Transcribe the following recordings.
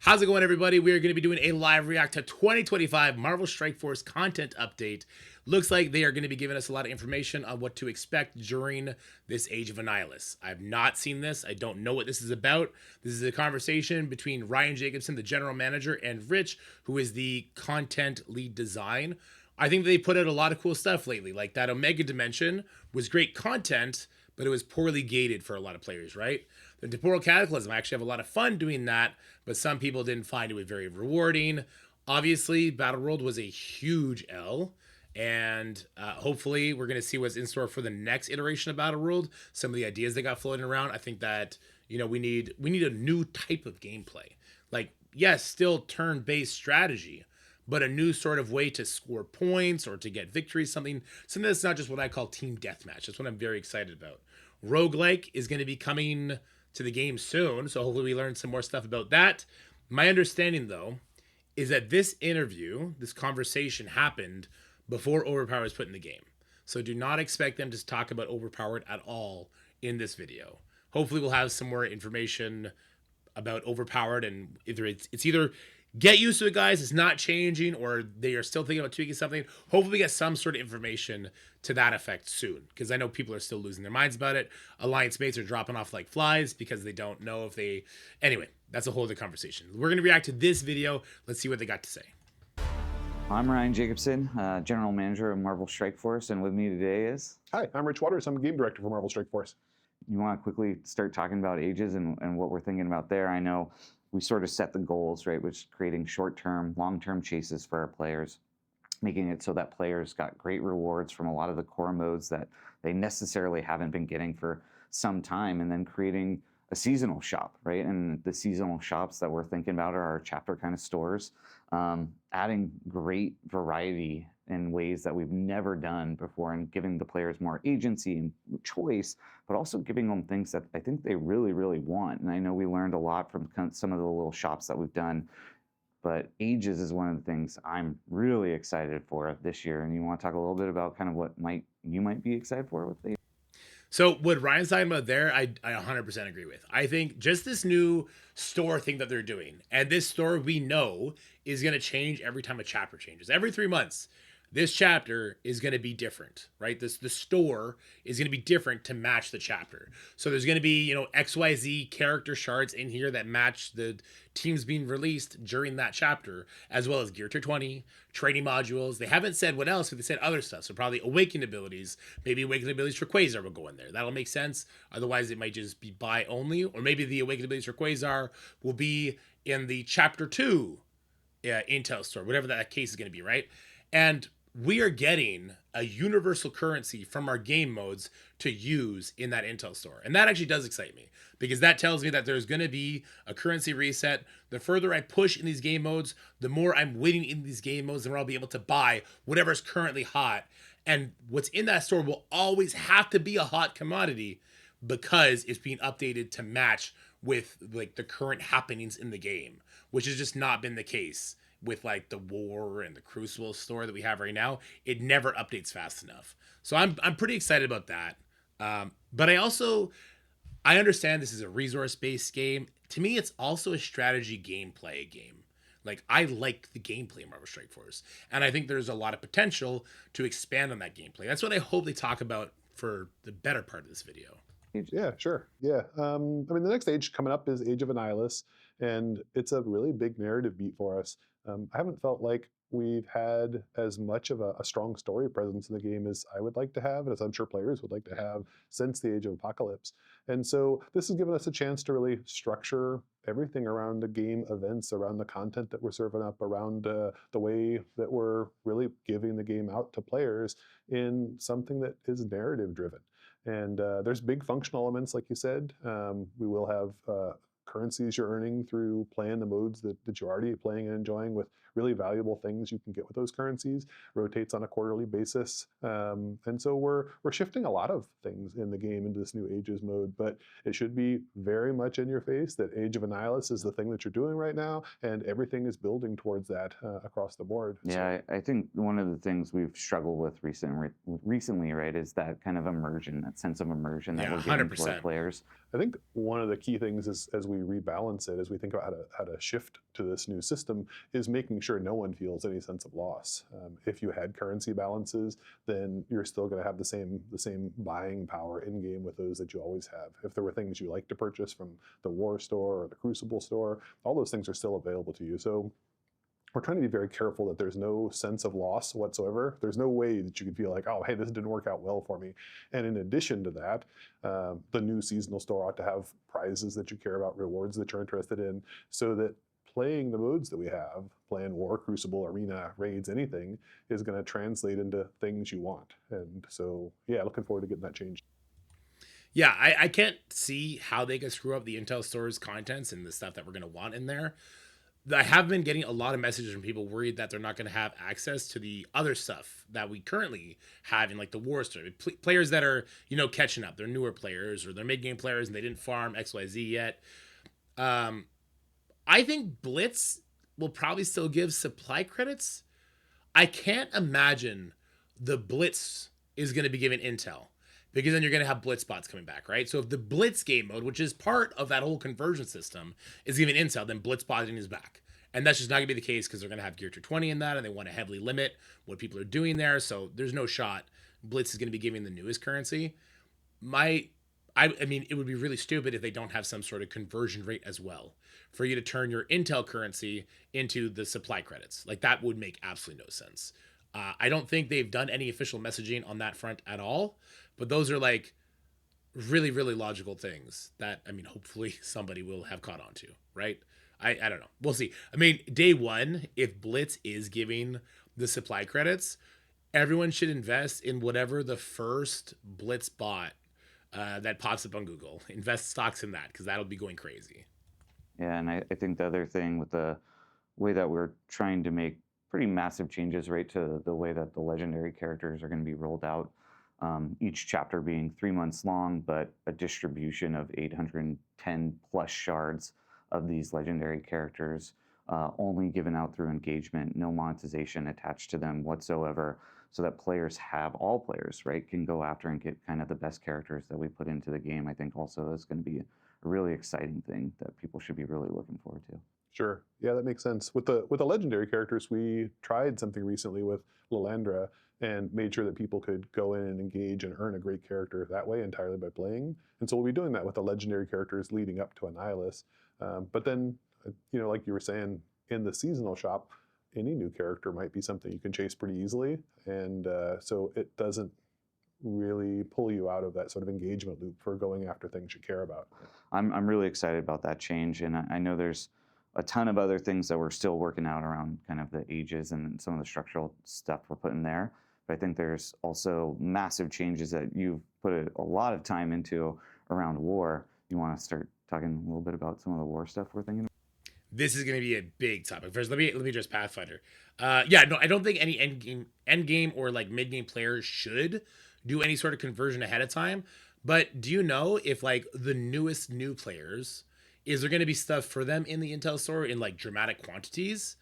How's it going, everybody? We are going to be doing a live react to 2025 Marvel Strike Force content update. Looks like they are going to be giving us a lot of information on what to expect during this Age of Annihilus. I've not seen this. I don't know what this is about. This is a conversation between Ryan Jacobson, the general manager, and Rich, who is the content lead design. I think they put out a lot of cool stuff lately. Like that Omega Dimension was great content, but it was poorly gated for a lot of players, right? The Temporal Cataclysm, I actually have a lot of fun doing that, but some people didn't find it was very rewarding. Obviously, Battleworld was a huge L, and hopefully we're going to see what's in store for the next iteration of Battleworld. Some of the ideas that got floating around, I think that, we need a new type of gameplay. Like, yes, still turn-based strategy, but a new sort of way to score points or to get victories, something that's not just what I call team deathmatch. That's what I'm very excited about. Roguelike is going to be coming to the game soon, so hopefully we learn some more stuff about that. My understanding, though, is that this conversation happened before Overpower was put in the game. So do not expect them to talk about Overpowered at all in this video. Hopefully we'll have some more information about Overpowered, and it's either get used to it, guys, it's not changing, or they are still thinking about tweaking something. Hopefully we get some sort of information to that effect soon, because I know people are still losing their minds about it. Alliance mates are dropping off like flies because they don't know if they... Anyway, that's a whole other conversation. We're going to react to this video. Let's see what they got to say. I'm Ryan Jacobson, General Manager of Marvel Strike Force, and with me today is... Hi, I'm Rich Waters. I'm Game Director for Marvel Strike Force. You want to quickly start talking about Ages and what we're thinking about there? I know we sort of set the goals, right, which is creating short-term, long-term chases for our players, making it so that players got great rewards from a lot of the core modes that they necessarily haven't been getting for some time, and then creating a seasonal shop, right? And the seasonal shops that we're thinking about are our chapter kind of stores, adding great variety in ways that we've never done before, and giving the players more agency and choice, but also giving them things that I think they really, really want. And I know we learned a lot from some of the little shops that we've done, but Ages is one of the things I'm really excited for this year. And you want to talk a little bit about kind of what you might be excited for with Ages? So what Ryan's talking about there, I 100% agree with. I think just this new store thing that they're doing, and this store we know is going to change every time a chapter changes. Every 3 months, this chapter is going to be different, right? The store is going to be different to match the chapter. So there's going to be, XYZ character shards in here that match the teams being released during that chapter, as well as Gear Tier 20, training modules. They haven't said what else, but they said other stuff. So probably awakened abilities, maybe awakened abilities for Quasar will go in there. That'll make sense. Otherwise, it might just be buy only, or maybe the awakened abilities for Quasar will be in the Chapter 2 Intel store, whatever that case is going to be, right? And we are getting a universal currency from our game modes to use in that Intel store. And that actually does excite me, because that tells me that there's going to be a currency reset. The further I push in these game modes, the more I'm winning in these game modes, the more I'll be able to buy whatever's currently hot. And what's in that store will always have to be a hot commodity, because it's being updated to match with like the current happenings in the game, which has just not been the case with like the War and the Crucible store that we have right now. It never updates fast enough. So I'm pretty excited about that. But I understand this is a resource-based game. To me, it's also a strategy gameplay game. Like, I like the gameplay of Marvel Strike Force, and I think there's a lot of potential to expand on that gameplay. That's what I hope they talk about for the better part of this video. Yeah, sure. Yeah. The next age coming up is Age of Annihilus, and it's a really big narrative beat for us. I haven't felt like we've had as much of a strong story presence in the game as I would like to have, and as I'm sure players would like to have, since the Age of Apocalypse. And so this has given us a chance to really structure everything around the game events, around the content that we're serving up, around the way that we're really giving the game out to players in something that is narrative driven. And there's big functional elements, like you said. We will have currencies you're earning through playing the modes that you're already playing and enjoying, with really valuable things you can get with those currencies. Rotates on a quarterly basis. And so we're shifting a lot of things in the game into this new Ages mode, but it should be very much in your face that Age of Annihilus is the thing that you're doing right now, and everything is building towards that across the board. Yeah, so I think one of the things we've struggled with recently, right, is that kind of immersion, that sense of immersion that we're giving to our players. I think one of the key things is, as we we rebalance it, as we think about how to shift to this new system, is making sure no one feels any sense of loss. If you had currency balances, then you're still going to have the same buying power in game with those that you always have. If there were things you like to purchase from the War store or the Crucible store, all those things are still available to you. So we're trying to be very careful that there's no sense of loss whatsoever. There's no way that you could feel like, oh, hey, this didn't work out well for me. And in addition to that, the new seasonal store ought to have prizes that you care about, rewards that you're interested in, so that playing the modes that we have, playing War, Crucible, Arena, Raids, anything, is going to translate into things you want. And so, yeah, looking forward to getting that changed. Yeah, I can't see how they could screw up the Intel Store's contents and the stuff that we're going to want in there. I have been getting a lot of messages from people worried that they're not going to have access to the other stuff that we currently have in like the War Store. Players that are, catching up. They're newer players or they're mid-game players and they didn't farm XYZ yet. I think Blitz will probably still give supply credits. I can't imagine the Blitz is going to be given Intel, because then you're going to have Blitz bots coming back, right? So if the Blitz game mode, which is part of that whole conversion system, is given Intel, then Blitz botting is back. And that's just not going to be the case, because they're going to have Gear 220 in that, and they want to heavily limit what people are doing there. So there's no shot Blitz is going to be giving the newest currency. I mean, it would be really stupid if they don't have some sort of conversion rate as well for you to turn your Intel currency into the supply credits. Like, that would make absolutely no sense. I don't think they've done any official messaging on that front at all, but those are like really, really logical things that, I mean, hopefully somebody will have caught on to, right? I don't know. We'll see. I mean, day one, if Blitz is giving the supply credits, everyone should invest in whatever the first Blitz bot that pops up on Google. Invest stocks in that, because that'll be going crazy. Yeah, and I think the other thing with the way that we're trying to make pretty massive changes right to the way that the legendary characters are going to be rolled out. Each chapter being 3 months long, but a distribution of 810 plus shards of these legendary characters, only given out through engagement, no monetization attached to them whatsoever, so that all players, right, can go after and get kind of the best characters that we put into the game. I think also is going to be a really exciting thing that people should be really looking forward to. Sure. Yeah, that makes sense. With the legendary characters, we tried something recently with Lilandra and made sure that people could go in and engage and earn a great character that way entirely by playing. And so we'll be doing that with the legendary characters leading up to Annihilus. But then, like you were saying, in the seasonal shop, any new character might be something you can chase pretty easily. And so it doesn't really pull you out of that sort of engagement loop for going after things you care about. I'm really excited about that change, and I know there's a ton of other things that we're still working out around kind of the ages and some of the structural stuff we're putting there. But I think there's also massive changes that you've put a lot of time into around War. You want to start talking a little bit about some of the War stuff we're thinking about? This is going to be a big topic. First, let me address Pathfinder. Yeah, no, I don't think any end game or like mid game players should do any sort of conversion ahead of time. But do you know if like the newest new players, is there going to be stuff for them in the Intel store in like dramatic quantities,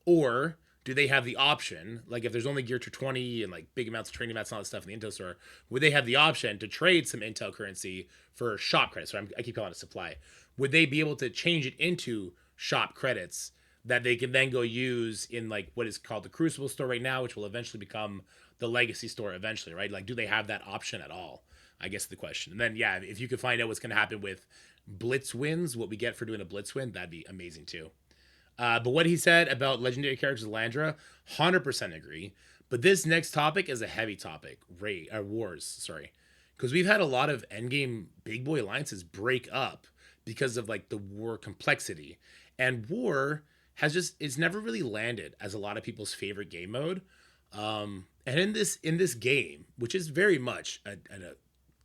or do they have the option, like if there's only Gear 220 and like big amounts of training mats and all that stuff in the Intel store, would they have the option to trade some Intel currency for shop credits? So I keep calling it supply. Would they be able to change it into shop credits that they can then go use in like what is called the Crucible store right now, which will eventually become the Legacy store eventually, right? Like, do they have that option at all? I guess the question. And then, yeah, if you could find out what's going to happen with Blitz wins, what we get for doing a Blitz win, that'd be amazing too. But what he said about legendary characters, Landra, 100% agree. But this next topic is a heavy topic, wars, sorry. Because we've had a lot of endgame big boy alliances break up because of like the war complexity. And war it's never really landed as a lot of people's favorite game mode. And in this game, which is very much a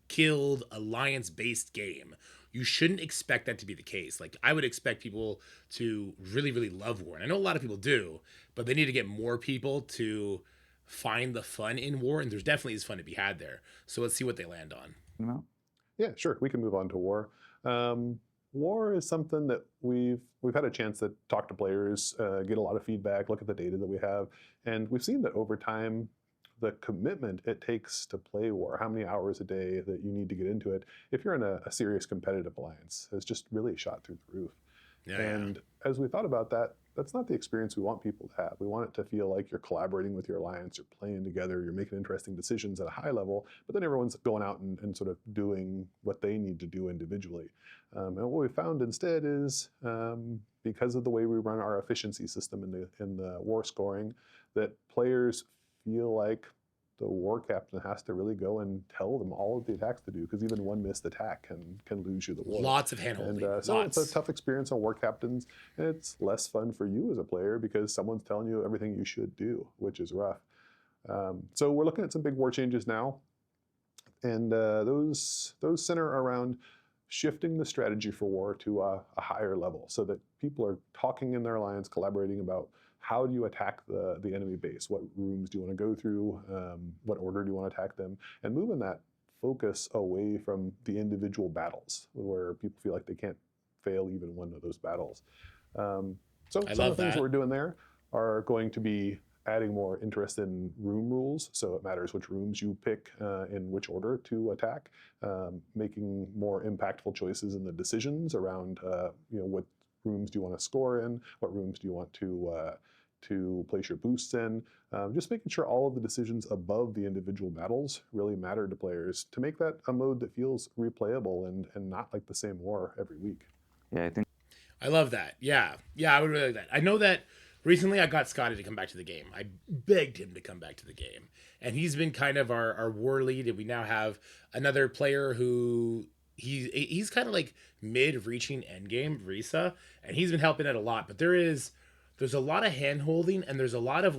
killed alliance based game, you shouldn't expect that to be the case. Like, I would expect people to really, really love War. And I know a lot of people do, but they need to get more people to find the fun in War. And there's definitely is fun to be had there. So let's see what they land on. No? Yeah, sure. We can move on to War. War is something that we've had a chance to talk to players, get a lot of feedback, look at the data that we have, and we've seen that over time, the commitment it takes to play war, how many hours a day that you need to get into it, if you're in a serious competitive alliance, has just really shot through the roof. Yeah, yeah. And as we thought about that, that's not the experience we want people to have. We want it to feel like you're collaborating with your alliance, you're playing together, you're making interesting decisions at a high level, but then everyone's going out and sort of doing what they need to do individually. And what we found instead is, because of the way we run our efficiency system in the war scoring, that players feel like the war captain has to really go and tell them all of the attacks to do, because even one missed attack can lose you the war. Lots of handholding. And so it's a tough experience on war captains, and it's less fun for you as a player because someone's telling you everything you should do, which is rough. So we're looking at some big war changes now, and those center around shifting the strategy for war to a higher level, so that people are talking in their alliance, collaborating about how do you attack the enemy base, what rooms do you want to go through, what order do you want to attack them, and moving that focus away from the individual battles where people feel like they can't fail even one of those battles. So I some love of the things that. we're doing there are going to be adding more interest in room rules, so it matters which rooms you pick in which order to attack, making more impactful choices in the decisions around what rooms do you want to score in, what rooms do you want to place your boosts in, just making sure all of the decisions above the individual battles really matter to players to make that a mode that feels replayable and not like the same war every week. Yeah, I think I love that. Yeah. Yeah, I would really like that. I know that recently I got Scotty to come back to the game. I begged him to come back to the game. And he's been kind of our war lead. And we now have another player who he's kind of like mid reaching endgame, Risa. And he's been helping out a lot. But there's a lot of hand holding, and there's a lot of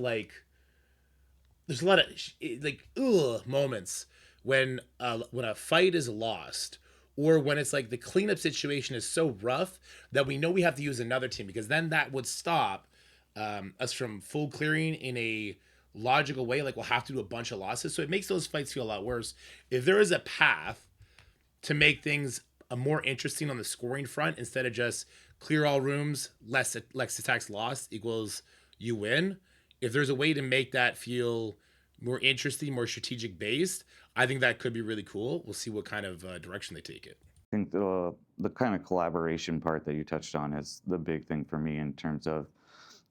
moments when a fight is lost, or when it's like the cleanup situation is so rough that we know we have to use another team, because then that would stop us from full clearing in a logical way. Like, we'll have to do a bunch of losses, so it makes those fights feel a lot worse. If there is a path to make things more interesting on the scoring front, instead of just clear all rooms, less attacks lost equals you win, if there's a way to make that feel more interesting, more strategic based, I think that could be really cool. We'll see what kind of direction they take it. I think the kind of collaboration part that you touched on is the big thing for me in terms of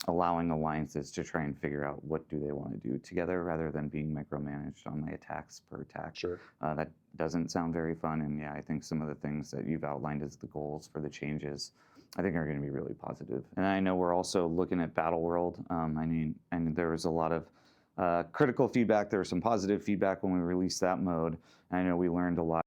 allowing alliances to try and figure out what do they want to do together rather than being micromanaged on the attacks per attack. Sure. That doesn't sound very fun. And yeah, I think some of the things that you've outlined as the goals for the changes, I think are going to be really positive. And I know we're also looking at Battle World. And there was a lot of critical feedback. There was some positive feedback when we released that mode. And I know we learned a lot.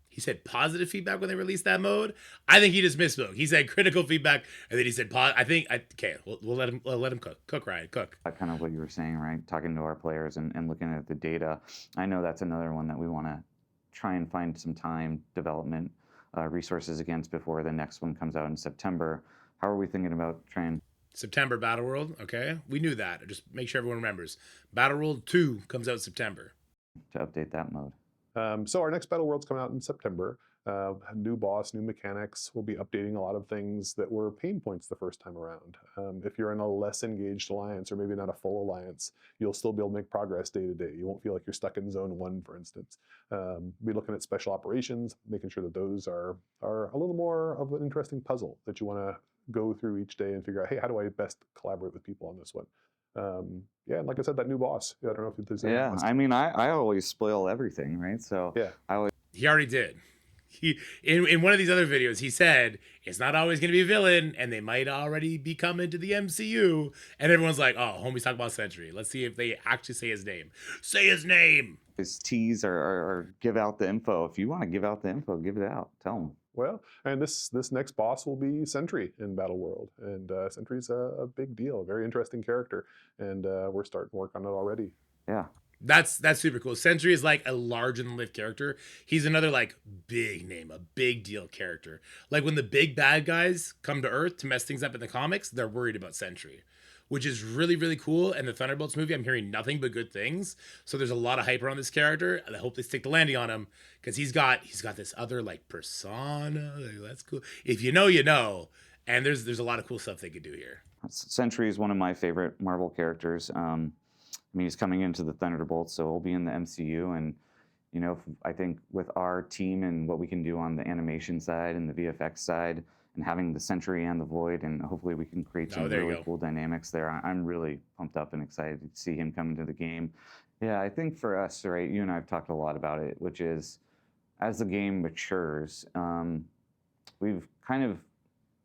He said positive feedback when they released that mode. I think he just misspoke. He said critical feedback, and then he said okay. We'll let him cook, Ryan, cook. Kind of what you were saying, right? Talking to our players and looking at the data. I know that's another one that we want to try and find some time development resources against before the next one comes out in September. How are we thinking about trying? September Battle World, okay? We knew that. Just make sure everyone remembers. Battle World 2 comes out in September. To update that mode. So our next Battle World's coming out in September. New boss, new mechanics. We'll be updating a lot of things that were pain points the first time around. If you're in a less engaged alliance, or maybe not a full alliance, you'll still be able to make progress day to day. You won't feel like you're stuck in zone 1, for instance. Be looking at special operations, making sure that those are a little more of an interesting puzzle that you want to go through each day and figure out, hey, how do I best collaborate with people on this one? Yeah, and like I said, that new boss. Yeah, I don't know if there's any. Yeah, I mean, I always spoil everything, right? So yeah, he already did. He in one of these other videos, he said it's not always going to be a villain, and they might already be coming to the MCU. And everyone's like, "Oh, homie's talking about Sentry. Let's see if they actually say his name. Say his name." Tease or give out the info. If you want to give out the info, give it out. Tell them. Well, and this next boss will be Sentry in Battle World, and Sentry's a big deal, a very interesting character, and we're starting to work on it already. Yeah, that's super cool. Sentry is like a larger than life character. He's another like big name, a big deal character. Like when the big bad guys come to Earth to mess things up in the comics, they're worried about Sentry, which is really, really cool. And the Thunderbolts movie, I'm hearing nothing but good things. So there's a lot of hype around this character, and I hope they stick the landing on him, because he's got this other like persona. Like, that's cool. If you know, you know. And there's a lot of cool stuff they could do here. Sentry is one of my favorite Marvel characters. I mean, he's coming into the Thunderbolts, so he'll be in the MCU. And, I think with our team and what we can do on the animation side and the VFX side, and having the Sentry and the Void, and hopefully we can create Oh, some there you really go. cool dynamics there. I'm really pumped up and excited to see him come into the game. Yeah, I think for us, right, you and I have talked a lot about it, which is as the game matures, we've kind of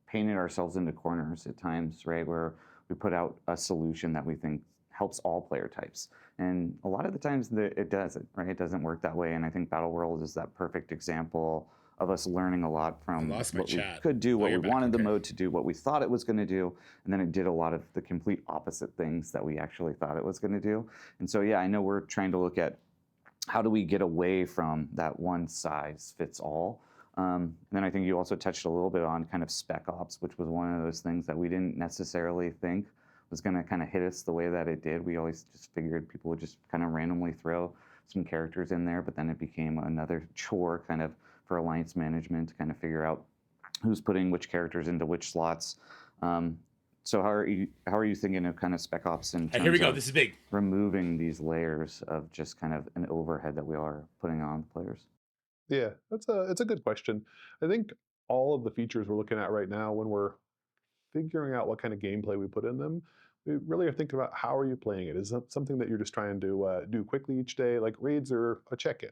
painted ourselves into corners at times, right, where we put out a solution that we think helps all player types. And a lot of the times it doesn't, right? It doesn't work that way. And I think Battle World is that perfect example of us learning a lot I from lost my what we chat. could do, Oh, what we you're back. wanted the Okay. mode to do, what we thought it was going to do, and then it did a lot of the complete opposite things that we actually thought it was going to do. And so, yeah, I know we're trying to look at how do we get away from that one size fits all. And then I think you also touched a little bit on kind of spec ops, which was one of those things that we didn't necessarily think was going to kind of hit us the way that it did. We always just figured people would just kind of randomly throw some characters in there, but then it became another chore kind of for alliance management to kind of figure out who's putting which characters into which slots. So how are you thinking of kind of spec ops in Hey, here we terms go. of This is big. removing these layers of just kind of an overhead that we are putting on players? Yeah, it's a good question. I think all of the features we're looking at right now, when we're figuring out what kind of gameplay we put in them, we really are thinking about how are you playing it. Is it something that you're just trying to do quickly each day? Like raids are a check-in.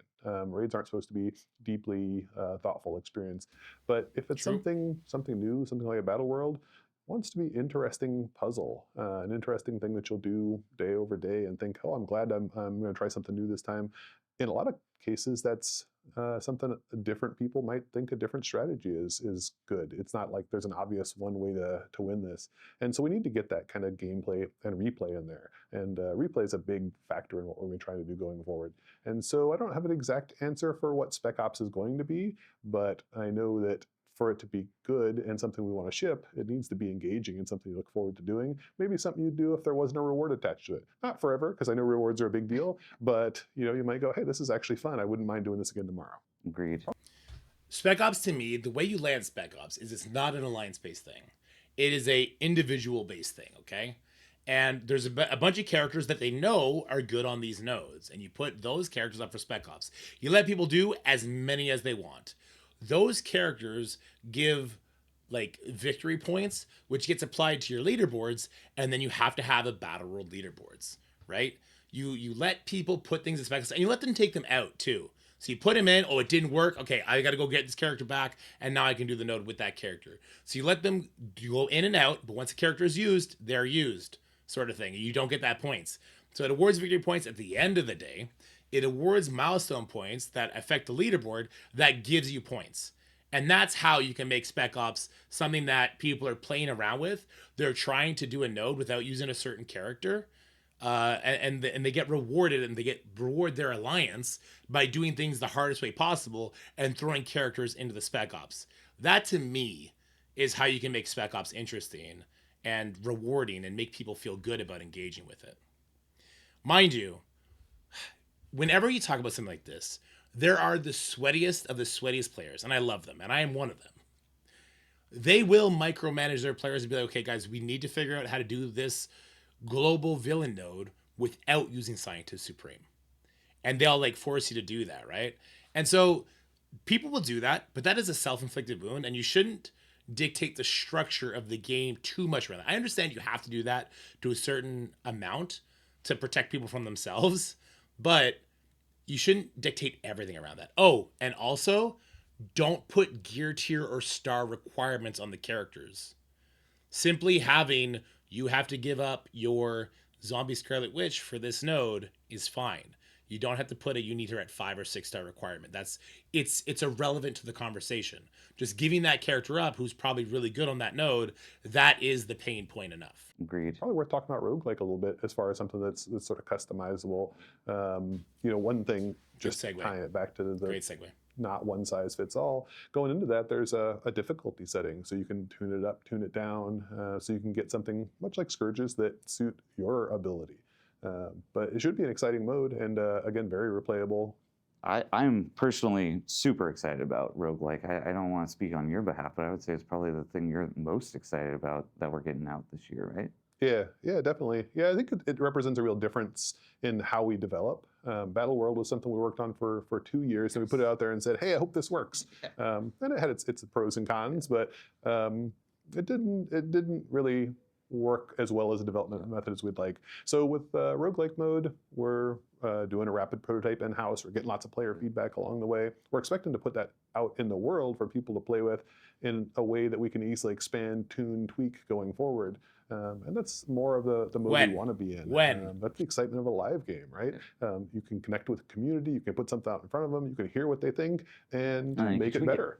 Raids aren't supposed to be deeply thoughtful experience, but if it's True. something new, something like a battle world, wants to be interesting puzzle, an interesting thing that you'll do day over day and think, oh, I'm glad I'm going to try something new this time. In a lot of cases, that's something different people might think a different strategy is good. It's not like there's an obvious one way to win this, and so we need to get that kind of gameplay and replay in there. And replay is a big factor in what we're trying to do going forward. And so I don't have an exact answer for what Spec Ops is going to be, but I know that for it to be good and something we want to ship, it needs to be engaging and something you look forward to doing. Maybe something you'd do if there wasn't a reward attached to it. Not forever, because I know rewards are a big deal, but you might go, hey, this is actually fun. I wouldn't mind doing this again tomorrow. Agreed. Spec Ops to me, the way you land Spec Ops is it's not an alliance based thing. It is a individual based thing, okay? And there's a bunch of characters that they know are good on these nodes, and you put those characters up for Spec Ops. You let people do as many as they want. Those characters give like victory points, which gets applied to your leaderboards, and then you have to have a battle world leaderboards, right? You let people put things in Spec Ops, and you let them take them out too. So you put him in, oh, it didn't work. Okay, I got to go get this character back, and now I can do the node with that character. So you let them go in and out, but once a character is used, they're used, sort of thing. You don't get that points. So it awards victory points at the end of the day. It awards milestone points that affect the leaderboard that gives you points. And that's how you can make Spec Ops something that people are playing around with. They're trying to do a node without using a certain character and they get rewarded and they get reward their alliance by doing things the hardest way possible and throwing characters into the Spec Ops. That to me is how you can make Spec Ops interesting and rewarding and make people feel good about engaging with it. Mind you, whenever you talk about something like this, there are the sweatiest of the sweatiest players, and I love them, and I am one of them. They will micromanage their players and be like, okay, guys, we need to figure out how to do this global villain node without using Scientist Supreme. And they'll like force you to do that, right? And so people will do that, but that is a self-inflicted wound, and you shouldn't dictate the structure of the game too much around that. I understand you have to do that to a certain amount to protect people from themselves, but you shouldn't dictate everything around that. Oh, and also don't put gear tier or star requirements on the characters. Simply having you have to give up your zombie Scarlet Witch for this node is fine. You don't have to put a you need her at 5 or 6 star requirement. It's irrelevant to the conversation. Just giving that character up who's probably really good on that node, that is the pain point enough. Agreed. Probably worth talking about roguelike a little bit as far as something that's sort of customizable. One thing, just tying it back to the Great segue. Not one size fits all. Going into that, there's a difficulty setting, so you can tune it up, tune it down, so you can get something much like Scourges that suit your ability. But it should be an exciting mode, and again, very replayable. I'm personally super excited about roguelike. I don't want to speak on your behalf, but I would say it's probably the thing you're most excited about that we're getting out this year, right? Yeah, definitely. Yeah, I think it represents a real difference in how we develop. Battle World was something we worked on for 2 years, and we put it out there and said, "Hey, I hope this works." And it had its pros and cons, but it didn't really work as well as a development method as we'd like. So with roguelike mode, we're doing a rapid prototype in-house. We're getting lots of player feedback along the way. We're expecting to put that out in the world for people to play with in a way that we can easily expand, tune, tweak going forward. And that's more of the mode we When? want to be in. When? That's the excitement of a live game, right? You can connect with the community, you can put something out in front of them, you can hear what they think, and You make can it tweak better.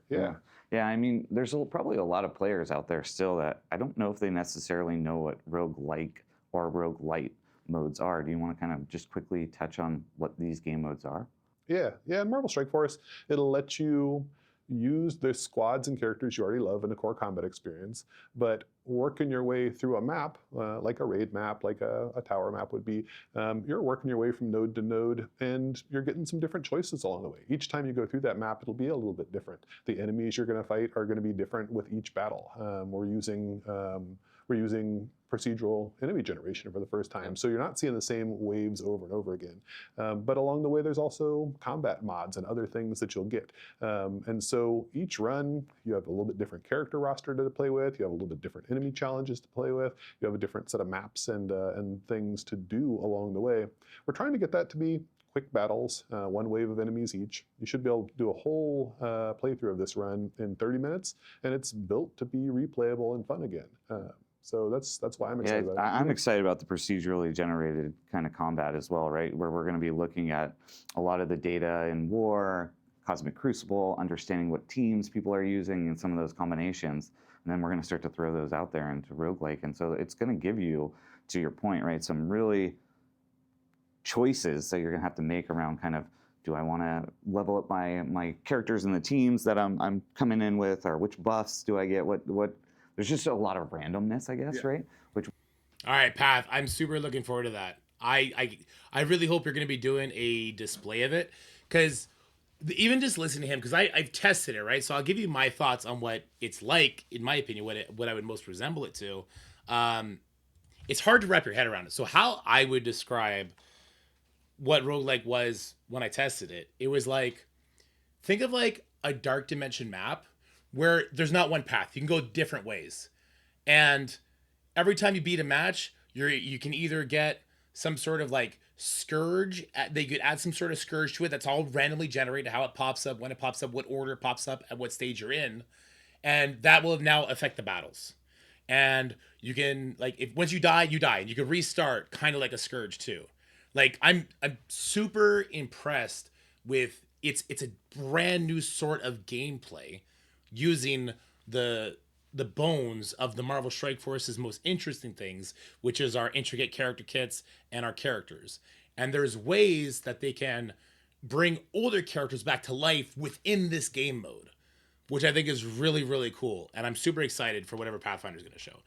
Yeah, I mean, there's probably a lot of players out there still that I don't know if they necessarily know what roguelike or roguelite modes are. Do you want to kind of just quickly touch on what these game modes are? Yeah. In Marvel Strike Force, it'll let you use the squads and characters you already love in a core combat experience, but working your way through a map, like a raid map, like a tower map would be, you're working your way from node to node, and you're getting some different choices along the way. Each time you go through that map, it'll be a little bit different. The enemies you're going to fight are going to be different with each battle. We're using procedural enemy generation for the first time. So you're not seeing the same waves over and over again. But along the way, there's also combat mods and other things that you'll get. And so each run, you have a little bit different character roster to play with. You have a little bit different enemy challenges to play with. You have a different set of maps and things to do along the way. We're trying to get that to be quick battles, one wave of enemies each. You should be able to do a whole playthrough of this run in 30 minutes, and it's built to be replayable and fun again. So that's why I'm excited about it. I'm excited about the procedurally generated kind of combat as well, right? Where we're going to be looking at a lot of the data in War, Cosmic Crucible, understanding what teams people are using and some of those combinations. And then we're going to start to throw those out there into roguelike. And so it's going to give you, to your point, right, some really choices that you're going to have to make around kind of, do I want to level up my characters and the teams that I'm coming in with, or which buffs do I get? What there's just a lot of randomness, I guess, right? Which All right, Path. I'm super looking forward to that. I really hope you're going to be doing a display of it, because even just listening to him, because I've tested it, right? So I'll give you my thoughts on what it's like, in my opinion, what I would most resemble it to. It's hard to wrap your head around it. So how I would describe what roguelike was when I tested it, it was like, think of like a dark dimension map where there's not one path. You can go different ways. And every time you beat a match, you can either get some sort of like scourge. They could add some sort of scourge to it that's all randomly generated, how it pops up, when it pops up, what order it pops up, at what stage you're in. And that will now affect the battles. And you can, like, if once you die, and you can restart, kind of like a scourge too. Like, I'm super impressed with it's a brand new sort of gameplay using the bones of the Marvel Strike Force's most interesting things, which is our intricate character kits and our characters. And there's ways that they can bring older characters back to life within this game mode, which I think is really, really cool. And I'm super excited for whatever Pathfinder's going to show.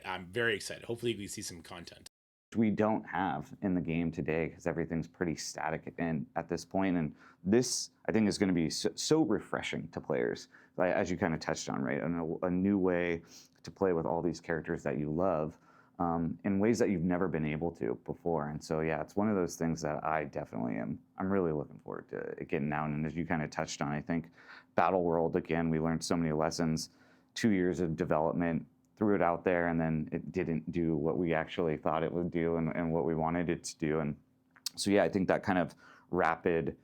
I'm very excited. Hopefully we see some content we don't have in the game today, because everything's pretty static and at this point. And this, I think, is going to be so refreshing to players, as you kind of touched on, right? A new way to play with all these characters that you love in ways that you've never been able to before. And so, yeah, it's one of those things that I definitely I'm really looking forward to it getting out. And as you kind of touched on, I think Battle World, again, we learned so many lessons, 2 years of development, threw it out there, and then it didn't do what we actually thought it would do and what we wanted it to do. And so, yeah, I think that kind of rapid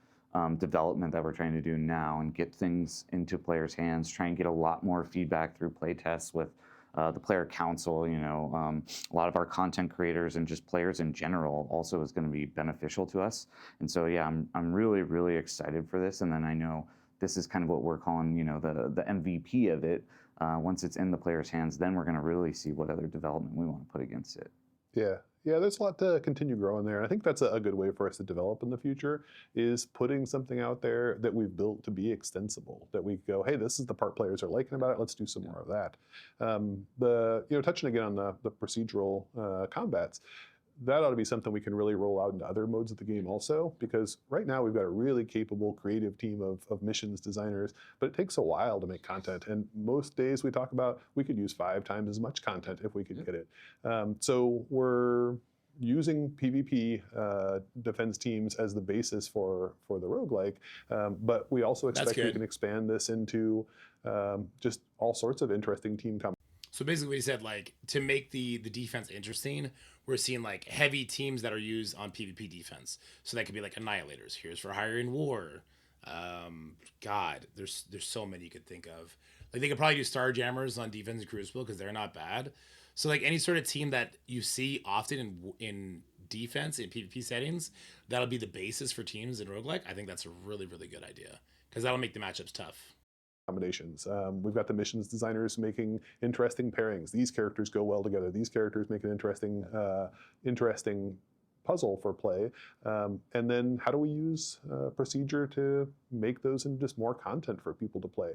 development that we're trying to do now and get things into players' hands, try and get a lot more feedback through play tests with the player council, a lot of our content creators and just players in general also is going to be beneficial to us. And so, yeah, I'm really, really excited for this. And then I know this is kind of what we're calling, the MVP of it. Once it's in the player's hands, then we're going to really see what other development we want to put against it. Yeah, there's a lot to continue growing there. I think that's a good way for us to develop in the future, is putting something out there that we've built to be extensible, that we go, hey, this is the part players are liking about it, let's do some more of that. Touching again on the procedural combats, that ought to be something we can really roll out into other modes of the game also, because right now we've got a really capable creative team of missions designers, but it takes a while to make content. And most days we talk about we could use 5 times as much content if we could get it. So we're using PvP defense teams as the basis for the roguelike, but we also expect we can expand this into just all sorts of interesting team combinations. So basically, he said like to make the defense interesting, we're seeing like heavy teams that are used on PvP defense. So that could be like Annihilators. Here's for Hire in War. God, there's so many you could think of. Like they could probably do Starjammers on defense and Crucible because they're not bad. So like any sort of team that you see often in defense in PvP settings, that'll be the basis for teams in roguelike. I think that's a really really good idea because that'll make the matchups tough. Combinations. We've got the missions designers making interesting pairings. These characters go well together. These characters make an interesting puzzle for play. And then how do we use procedure to make those into just more content for people to play?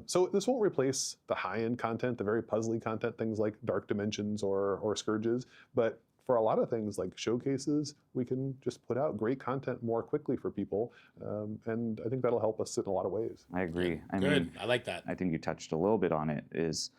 So this won't replace the high-end content, the very puzzly content, things like Dark Dimensions or Scourges, but for a lot of things like showcases, we can just put out great content more quickly for people. And I think that'll help us in a lot of ways. I agree. I Good. mean, I like that. I think you touched a little bit on it, is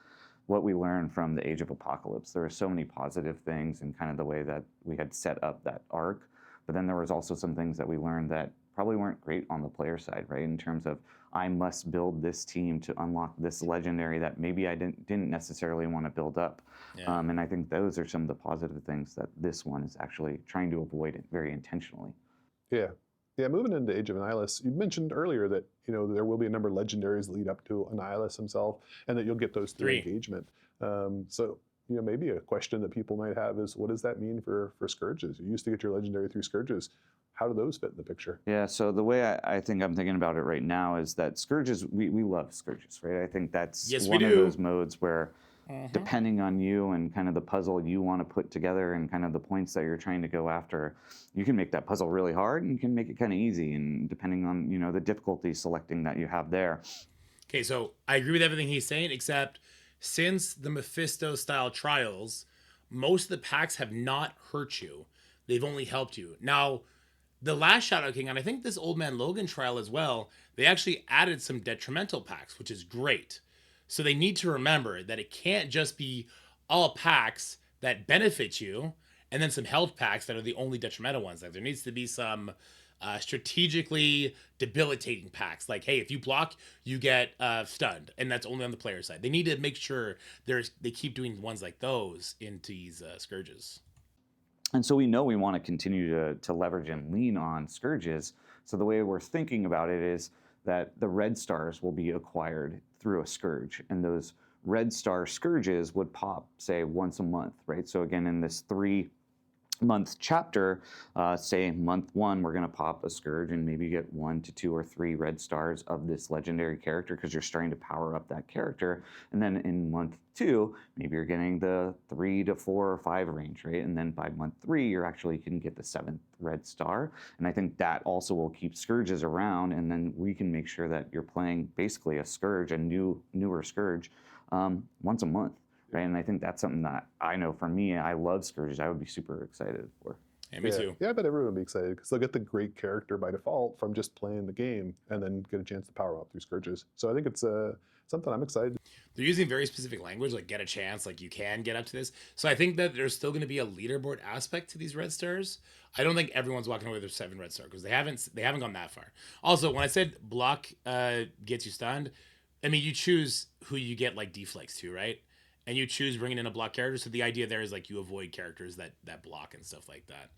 what we learned from the Age of Apocalypse. There were so many positive things and kind of the way that we had set up that arc. But then there was also some things that we learned that probably weren't great on the player side, right? In terms of, I must build this team to unlock this legendary that maybe I didn't necessarily want to build up. Yeah. And I think those are some of the positive things that this one is actually trying to avoid it very intentionally. Yeah. Yeah, moving into Age of Annihilus, you mentioned earlier that there will be a number of legendaries that lead up to Annihilus himself, and that you'll get those through engagement. So maybe a question that people might have is, what does that mean for Scourges? You used to get your legendary through Scourges. How do those fit in the picture? Yeah, so the way I think I'm thinking about it right now is that Scourges, we love Scourges, right? I think that's one of those modes where depending on you and kind of the puzzle you want to put together and kind of the points that you're trying to go after, you can make that puzzle really hard and you can make it kind of easy, and depending on the difficulty selecting that you have there. Okay, so I agree with everything he's saying, except since the Mephisto style trials, most of the packs have not hurt you. They've only helped you. Now, the last Shadow King, and I think this Old Man Logan trial as well, they actually added some detrimental packs, which is great. So they need to remember that it can't just be all packs that benefit you and then some health packs that are the only detrimental ones. Like there needs to be some strategically debilitating packs. Like, hey, if you block, you get stunned, and that's only on the player side. They need to make sure they keep doing ones like those into these Scourges. And so we know we want to continue to leverage and lean on Scourges. So the way we're thinking about it is that the red stars will be acquired through a Scourge, and those red star Scourges would pop, say, once a month, right? So again, in this 3-month chapter, say month 1, we're going to pop a Scourge and maybe get 1 to 2 or 3 red stars of this legendary character because you're starting to power up that character. And then in month 2, maybe you're getting the 3 to 4 or 5 range, right? And then by month 3, you're actually can get the 7th red star. And I think that also will keep Scourges around, and then we can make sure that you're playing basically a Scourge, a newer Scourge, once a month. Right, and I think that's something that I know for me, I love Scourges. I would be super excited for. Yeah, me too. Yeah, I bet everyone will be excited because they'll get the great character by default from just playing the game and then get a chance to power up through Scourges. So I think it's something I'm excited. They're using very specific language, like get a chance, like you can get up to this. So I think that there's still going to be a leaderboard aspect to these red stars. I don't think everyone's walking away with their 7 red star because they haven't gone that far. Also, when I said block gets you stunned, I mean you choose who you get like deflects to, right? And you choose bringing in a block character. So the idea there is like you avoid characters that block and stuff like that.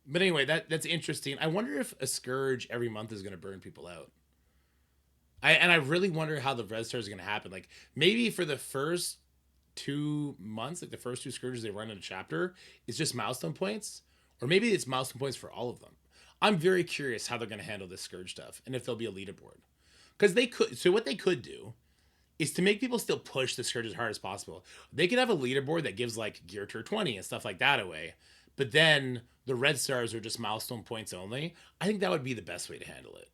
But anyway, that's interesting. I wonder if a Scourge every month is going to burn people out. I really wonder how the red stars are going to happen. Like maybe for the first 2 months, like the first 2 Scourges they run in a chapter, it's just milestone points. Or maybe it's milestone points for all of them. I'm very curious how they're going to handle this Scourge stuff and if there'll be a leaderboard. Because what they could do is to make people still push the Scourge as hard as possible. They could have a leaderboard that gives like Gear Tier 20 and stuff like that away, but then the red stars are just milestone points only. I think that would be the best way to handle it.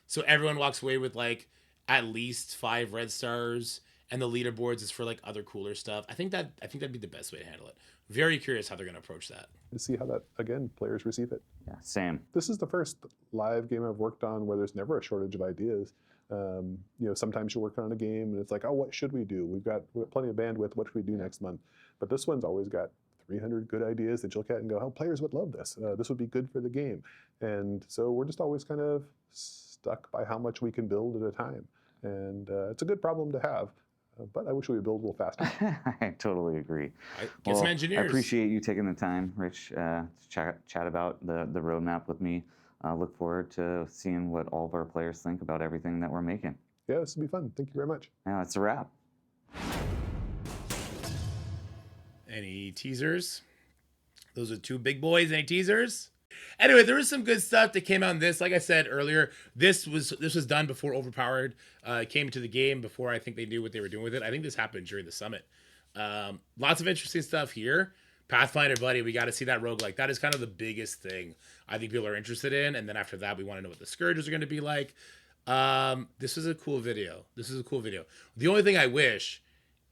So everyone walks away with like at least 5 red stars, and the leaderboards is for like other cooler stuff. I think that'd be the best way to handle it. Very curious how they're going to approach that. To see how that, again, players receive it. Yeah, same. This is the first live game I've worked on where there's never a shortage of ideas. Sometimes you're working on a game and it's like, oh, what should we do? We've got plenty of bandwidth. What should we do next month? But this one's always got 300 good ideas that you look at and go, oh, players would love this. This would be good for the game. And so we're just always kind of stuck by how much we can build at a time. And it's a good problem to have. But I wish we would build a little faster. I totally agree. Get some engineers. I appreciate you taking the time, Rich, to chat about the roadmap with me. Look forward to seeing what all of our players think about everything that we're making. Yeah, this will be fun. Thank you very much. Yeah, that's a wrap. Any teasers? Those are two big boys. Any teasers? Anyway, there was some good stuff that came out in this. Like I said earlier, this was done before Overpowered came to the game, before I think they knew what they were doing with it. I think this happened during the summit. Lots of interesting stuff here. Pathfinder, buddy, we got to see that roguelike. That is kind of the biggest thing I think people are interested in. And then after that, we want to know what the Scourges are going to be like. This is a cool video. The only thing I wish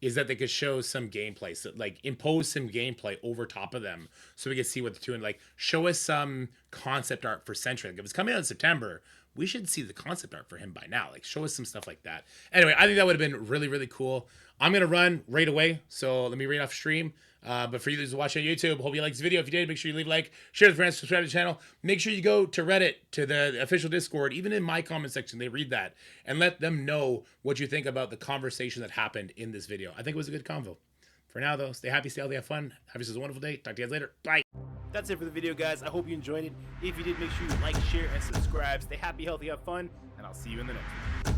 is that they could show some gameplay, so like impose some gameplay over top of them so we can see what they're doing. Like show us some concept art for Sentry. Like if it's coming out in September, we should see the concept art for him by now. Like show us some stuff like that. Anyway, I think that would have been really, really cool. I'm going to run right away, so let me read off stream. But for you guys watching on YouTube, hope you liked this video. If you did, make sure you leave a like, share with friends, subscribe to the channel. Make sure you go to Reddit, to the official Discord, even in my comment section, they read that, and let them know what you think about the conversation that happened in this video. I think it was a good convo. For now, though, stay happy, stay healthy, have fun. Have yourselves a wonderful day. Talk to you guys later. Bye. That's it for the video, guys. I hope you enjoyed it. If you did, make sure you like, share, and subscribe. Stay happy, healthy, have fun, and I'll see you in the next one.